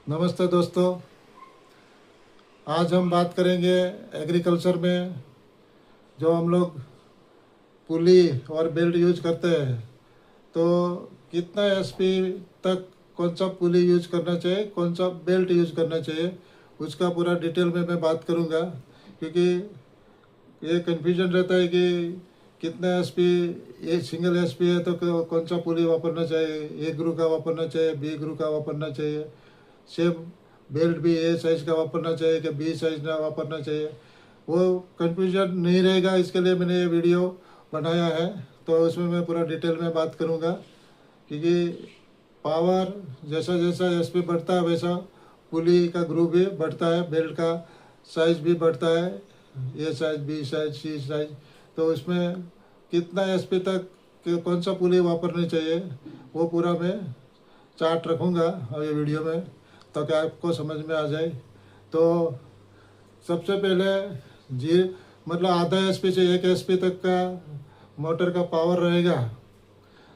नमस्ते दोस्तों। आज हम बात करेंगे एग्रीकल्चर में जो हम लोग पुली और बेल्ट यूज करते हैं, तो कितना एसपी तक कौन सा पुली यूज करना चाहिए, कौन सा बेल्ट यूज करना चाहिए, उसका पूरा डिटेल में मैं बात करूंगा। क्योंकि ये कन्फ्यूजन रहता है कि कितना एसपी, ये सिंगल एसपी है तो कौन सा पुली वापरना चाहिए, ए ग्रू का वापरना चाहिए, बी ग्रू का वापरना चाहिए, सेम बेल्ट भी ए साइज़ का वापरना चाहिए कि बी साइज़ का वापरना चाहिए। वो कंफ्यूजन नहीं रहेगा, इसके लिए मैंने ये वीडियो बनाया है। तो उसमें मैं पूरा डिटेल में बात करूँगा। क्योंकि पावर जैसा जैसा एसपी बढ़ता है वैसा पुली का ग्रुप भी बढ़ता है, बेल्ट का साइज़ भी बढ़ता है, ए साइज़, बी साइज़, सी साइज़। तो उसमें कितना एसपी तक कौन सा पुली वापरनी चाहिए वो पूरा मैं चार्ट रखूँगा अब ये वीडियो में, ताकि आपको समझ में आ जाए। तो सबसे पहले जी मतलब आधा एसपी से 1 एसपी तक का मोटर का पावर रहेगा,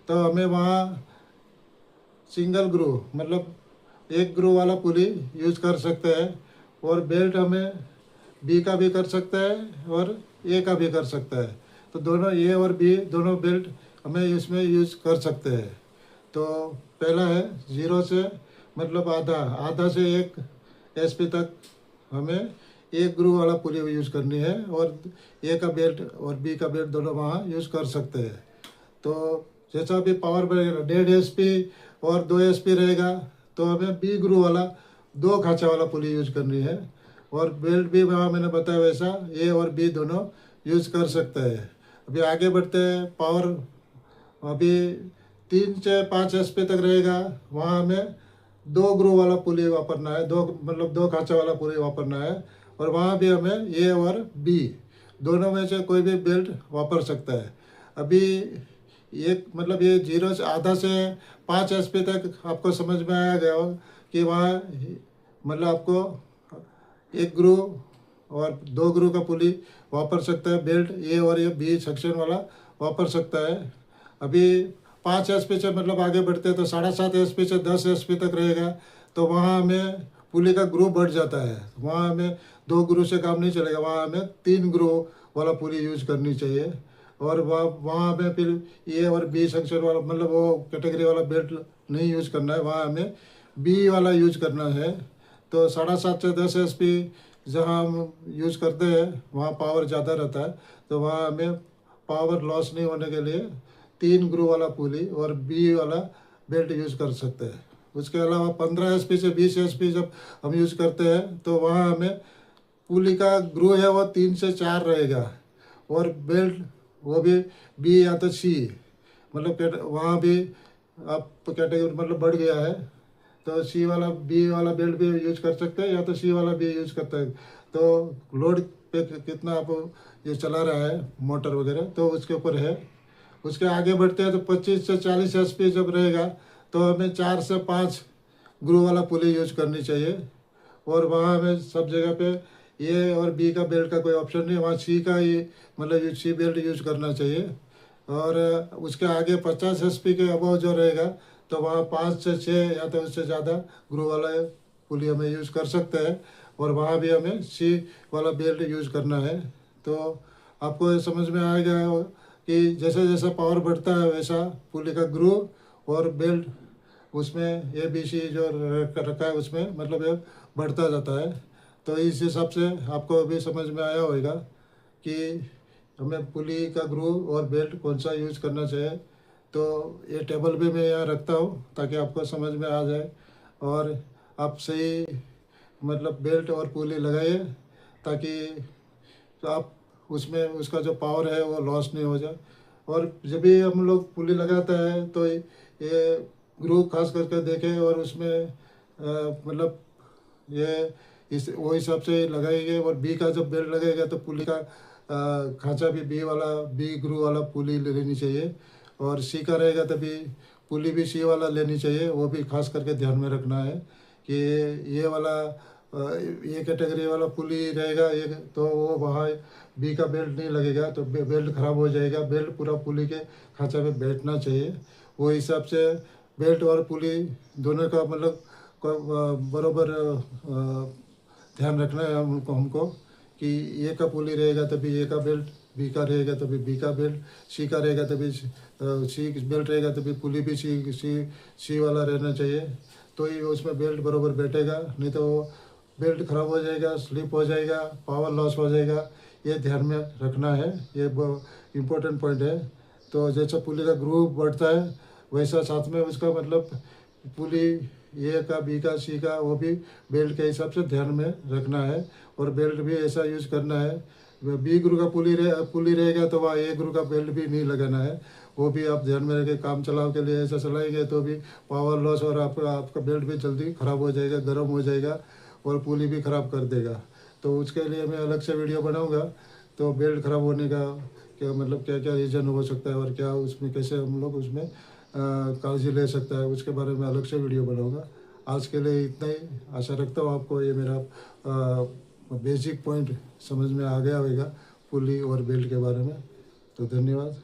तो हमें वहाँ सिंगल ग्रू मतलब एक ग्रू वाला पुली यूज कर सकते हैं। और बेल्ट हमें बी का भी कर सकता है और ए का भी कर सकता है। तो दोनों ए और बी दोनों बेल्ट हमें इसमें यूज कर सकते हैं। तो पहला है 0 से मतलब आधा, आधा से 1 एसपी तक हमें एक ग्रू वाला पुली यूज करनी है, और ए का बेल्ट और बी का बेल्ट दोनों वहाँ यूज कर सकते हैं। तो जैसा भी पावर बढ़ेगा 1.5 एसपी और 2 एसपी रहेगा, तो हमें बी ग्रू वाला 2 खांचा वाला पुली यूज करनी है। और बेल्ट भी वहाँ मैंने बताया वैसा ए और बी दोनों यूज कर सकते हैं। अभी आगे बढ़ते हैं। पावर अभी 3 से 5 एसपी तक रहेगा, वहाँ हमें 2 ग्रू वाला पुली वापरना है, दो मतलब 2 खांचा वाला पुली वापरना है। और वहाँ भी हमें ए और बी दोनों में से कोई भी बेल्ट वापर सकता है। अभी एक मतलब ये 0 से आधा से 5 एसपी तक आपको समझ में आया गया हो कि वहाँ मतलब आपको एक ग्रू और 2 ग्रू का पुली वापर सकता है, बेल्ट ए और ये बी सेक्शन वाला वापर सकता है। अभी 5 एसपी से मतलब आगे बढ़ते हैं तो 7.5 एसपी से 10 एसपी तक रहेगा, तो वहाँ हमें पुली का ग्रू बढ़ जाता है। वहाँ हमें 2 ग्रू से काम नहीं चलेगा, वहाँ हमें 3 ग्रू वाला पुली यूज करनी चाहिए। और वहाँ हमें फिर ए और बी सेक्शन वाला मतलब वो कैटेगरी वाला बेल्ट नहीं यूज करना है, वहाँ हमें बी वाला यूज करना है। तो 7.5 से 10 एसपी जहाँ हम यूज करते हैं वहाँ पावर ज़्यादा रहता है, तो वहाँ हमें पावर लॉस नहीं होने के लिए 3 ग्रू वाला पुली और बी वाला बेल्ट यूज कर सकते हैं। उसके अलावा 15 एसपी से 20 एसपी जब हम यूज करते हैं तो वहाँ हमें पुली का ग्रू है वो 3 से 4 रहेगा, और बेल्ट वो भी बी या तो सी मतलब वहाँ भी आप कैटेगरी मतलब बढ़ गया है, तो सी वाला बी वाला बेल्ट भी यूज कर सकते हैं या तो सी वाला भी यूज करते हैं। तो लोड पे कितना आप ये चला रहा है मोटर वगैरह तो उसके ऊपर है। उसके आगे बढ़ते हैं तो 25 से 40 एसपी जब रहेगा तो हमें 4 से 5 ग्रू वाला पुली यूज करनी चाहिए। और वहाँ हमें सब जगह पे ए और बी का बेल्ट का कोई ऑप्शन नहीं, वहाँ सी का ही मतलब सी बेल्ट यूज करना चाहिए। और उसके आगे 50 एसपी के अबव जो रहेगा तो वहाँ 5 से 6 या तो उससे ज़्यादा ग्रू वाला पुली हमें यूज कर सकते हैं, और वहाँ भी हमें सी वाला बेल्ट यूज करना है। तो आपको ये समझ में आएगा कि जैसा जैसा पावर बढ़ता है वैसा पुली का ग्रू और बेल्ट उसमें ए बी सी जो रखा है उसमें मतलब ये बढ़ता जाता है। तो इस हिसाब से आपको अभी समझ में आया होगा कि हमें पुली का ग्रू और बेल्ट कौन सा यूज करना चाहिए। तो ये टेबल भी मैं यहाँ रखता हूँ ताकि आपको समझ में आ जाए, और आप सही मतलब बेल्ट और पुली लगाइए, ताकि तो आप उसमें उसका जो पावर है वो लॉस नहीं हो जाए। और जब भी हम लोग पुली लगाता है तो ये ग्रू खास करके देखें, और उसमें मतलब ये इस वो हिसाब से लगाएंगे। और बी का जब बेल्ट लगेगा तो पुली का खांचा भी बी वाला, बी ग्रू वाला पुली लेनी चाहिए। और सी का रहेगा तभी पुली भी सी वाला लेनी चाहिए, वो भी खास करके ध्यान में रखना है कि ये वाला ये कैटेगरी वाला पुली रहेगा एक तो वो वहाँ बी का बेल्ट नहीं लगेगा तो बेल्ट खराब हो जाएगा। बेल्ट पूरा पुली के खांचा में बैठना चाहिए। वो हिसाब से बेल्ट और पुली दोनों का मतलब बरोबर ध्यान रखना है हमको कि ए का पुली रहेगा तभी ए का बेल्ट, बी का रहेगा तभी बी का बेल्ट, सी का रहेगा तभी सी बेल्ट रहेगा तभी पुली भी सी वाला रहना चाहिए, तो ही उसमें बेल्ट बरोबर बैठेगा। नहीं तो वो बेल्ट खराब हो जाएगा, स्लिप हो जाएगा, पावर लॉस हो जाएगा। ये ध्यान में रखना है, ये इम्पोर्टेंट पॉइंट है। तो जैसा पुली का ग्रूव बढ़ता है वैसा साथ में उसका मतलब पुली ए का, बी का, सी का, वो भी बेल्ट के हिसाब से ध्यान में रखना है। और बेल्ट भी ऐसा यूज करना है, बी ग्रू का पुली रहेगा तो वहाँ ए ग्रू का बेल्ट भी नहीं लगाना है। वो भी आप ध्यान में रखें। काम चलाव के लिए ऐसा चलाएंगे तो भी पावर लॉस और आपका बेल्ट भी जल्दी ख़राब हो जाएगा, गर्म हो जाएगा और पुली भी ख़राब कर देगा। तो उसके लिए मैं अलग से वीडियो बनाऊंगा। तो बेल्ट ख़राब होने का क्या मतलब, क्या क्या रीज़न हो सकता है और क्या उसमें कैसे हम लोग उसमें काळजी ले सकता है, उसके बारे में अलग से वीडियो बनाऊंगा। आज के लिए इतना ही। आशा रखता हूँ आपको ये मेरा बेसिक पॉइंट समझ में आ गया होगा पुली और बेल्ट के बारे में। तो धन्यवाद।